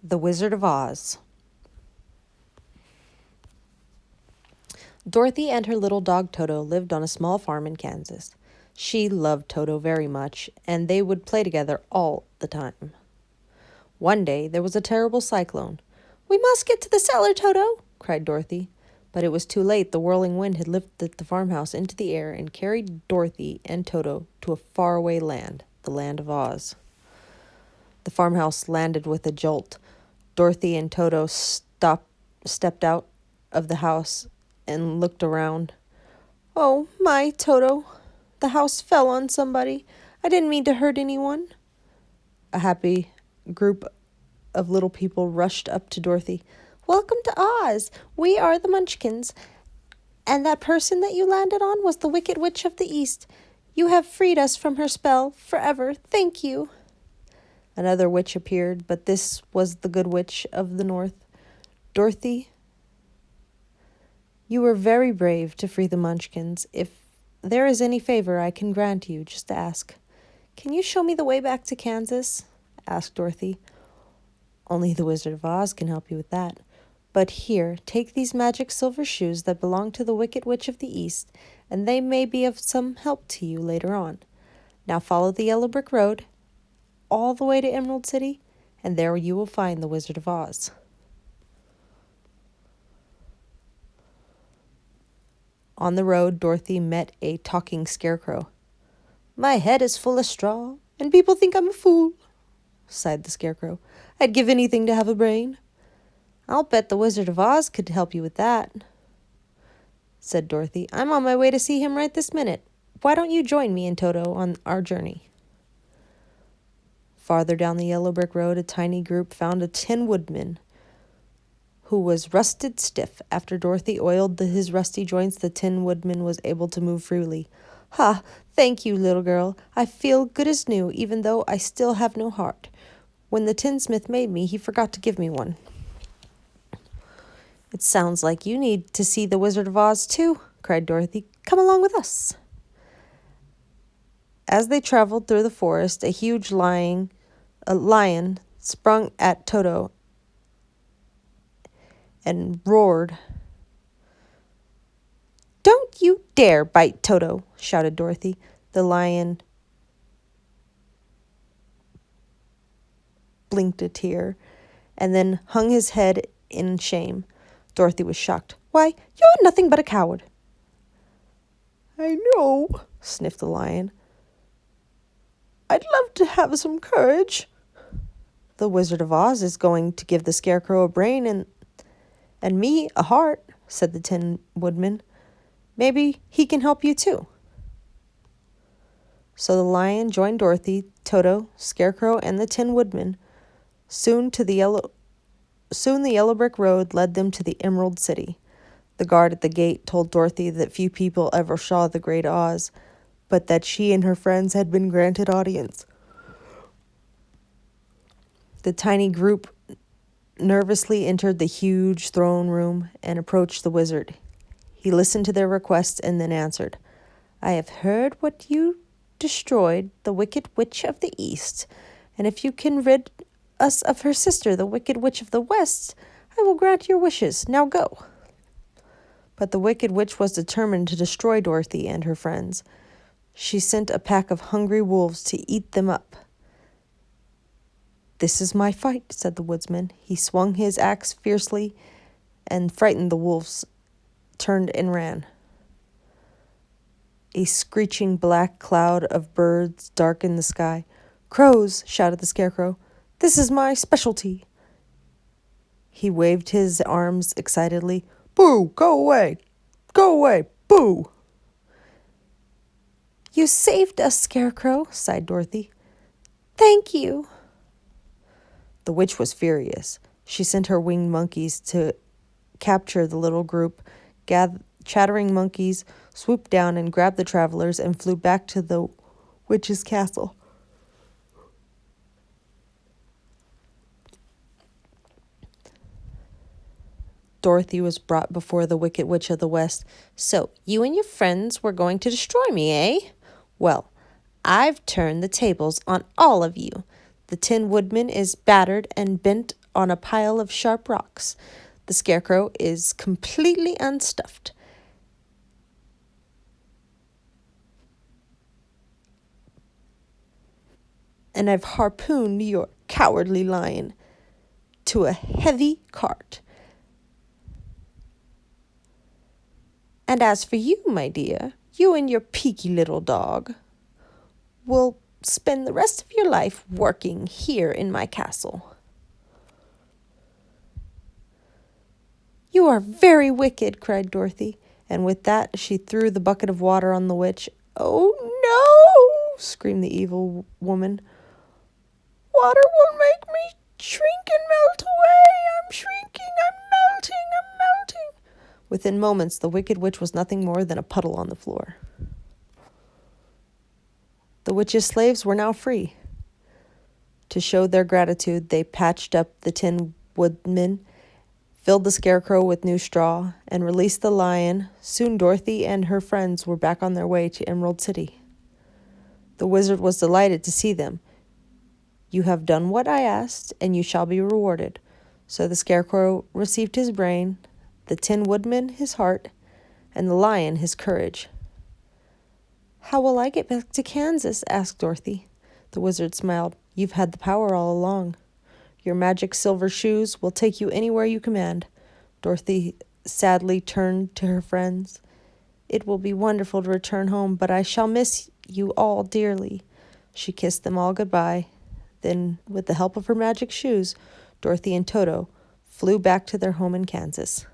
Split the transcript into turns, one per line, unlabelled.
The Wizard of Oz. Dorothy and her little dog Toto lived on a small farm in Kansas. She loved Toto very much, and they would play together all the time. One day there was a terrible cyclone. "We must get to the cellar, Toto!" cried Dorothy. But it was too late. The whirling wind had lifted the farmhouse into the air and carried Dorothy and Toto to a faraway land, the land of Oz. The farmhouse landed with a jolt. Dorothy and Toto stepped out of the house and looked around. "Oh, my, Toto, the house fell on somebody. I didn't mean to hurt anyone." A happy group of little people rushed up to Dorothy. "Welcome to Oz. We are the Munchkins, and that person that you landed on was the Wicked Witch of the East. You have freed us from her spell forever. Thank you." Another witch appeared, but this was the Good Witch of the North. "Dorothy, you were very brave to free the Munchkins. If there is any favor I can grant you, just ask." "Can you show me the way back to Kansas?" asked Dorothy. "Only the Wizard of Oz can help you with that. But here, take these magic silver shoes that belong to the Wicked Witch of the East, and they may be of some help to you later on. Now follow the yellow brick road all the way to Emerald City, and there you will find the Wizard of Oz." On the road, Dorothy met a talking scarecrow. "My head is full of straw, and people think I'm a fool," sighed the scarecrow. "I'd give anything to have a brain." "I'll bet the Wizard of Oz could help you with that," said Dorothy. "I'm on my way to see him right this minute. Why don't you join me and Toto on our journey?" Farther down the yellow brick road, a tiny group found a Tin Woodman who was rusted stiff. After Dorothy oiled his rusty joints, the Tin Woodman was able to move freely. "Ha! Thank you, little girl. I feel good as new, even though I still have no heart. When the tinsmith made me, he forgot to give me one." "It sounds like you need to see the Wizard of Oz, too," cried Dorothy. "Come along with us." As they traveled through the forest, a huge lion sprung at Toto and roared. "Don't you dare bite Toto!" shouted Dorothy. The lion blinked a tear and then hung his head in shame. Dorothy was shocked. "Why, you're nothing but a coward." "I know," sniffed the lion. "I'd love to have some courage." "The Wizard of Oz is going to give the scarecrow a brain and me a heart," said the Tin Woodman. "Maybe he can help you too." So the lion joined Dorothy, Toto, Scarecrow, and the Tin Woodman. Soon the yellow brick road led them to the Emerald City. The guard at the gate told Dorothy that few people ever saw the Great Oz, but that she and her friends had been granted audience. The tiny group nervously entered the huge throne room and approached the wizard. He listened to their requests and then answered, "I have heard what you destroyed, the Wicked Witch of the East, and if you can rid us of her sister, the Wicked Witch of the West, I will grant your wishes. Now go." But the Wicked Witch was determined to destroy Dorothy and her friends. She sent a pack of hungry wolves to eat them up. "This is my fight," said the woodsman. He swung his axe fiercely and frightened the wolves, turned and ran. A screeching black cloud of birds darkened the sky. "Crows!" shouted the scarecrow. "This is my specialty." He waved his arms excitedly. "Boo! Go away! Go away! Boo!" "You saved us, Scarecrow," sighed Dorothy. "Thank you." The witch was furious. She sent her winged monkeys to capture the little group. Chattering monkeys swooped down and grabbed the travelers and flew back to the witch's castle. Dorothy was brought before the Wicked Witch of the West. "So, you and your friends were going to destroy me, eh? Well, I've turned the tables on all of you. The Tin Woodman is battered and bent on a pile of sharp rocks. The Scarecrow is completely unstuffed. And I've harpooned your cowardly lion to a heavy cart. And as for you, my dear, you and your peaky little dog will spend the rest of your life working here in my castle. You are very wicked, cried Dorothy, and with that she threw the bucket of water on the witch. Oh, no, screamed the evil woman. Water will make me shrink and melt away. I'm shrinking, I'm melting, I'm melting. Within moments, the wicked witch was nothing more than a puddle on the floor. The witch's slaves were now free. To show their gratitude, they patched up the Tin Woodman, filled the Scarecrow with new straw, and released the lion. Soon Dorothy and her friends were back on their way to Emerald City. The wizard was delighted to see them. You have done what I asked, and you shall be rewarded. So the Scarecrow received his brain, the Tin Woodman his heart, and the lion his courage. How will I get back to Kansas? Asked Dorothy. The wizard smiled. You've had the power all along. Your magic silver shoes will take you anywhere you command. Dorothy sadly turned to her friends. It will be wonderful to return home, but I shall miss you all dearly. She kissed them all goodbye. Then, with the help of her magic shoes, Dorothy and Toto flew back to their home in Kansas.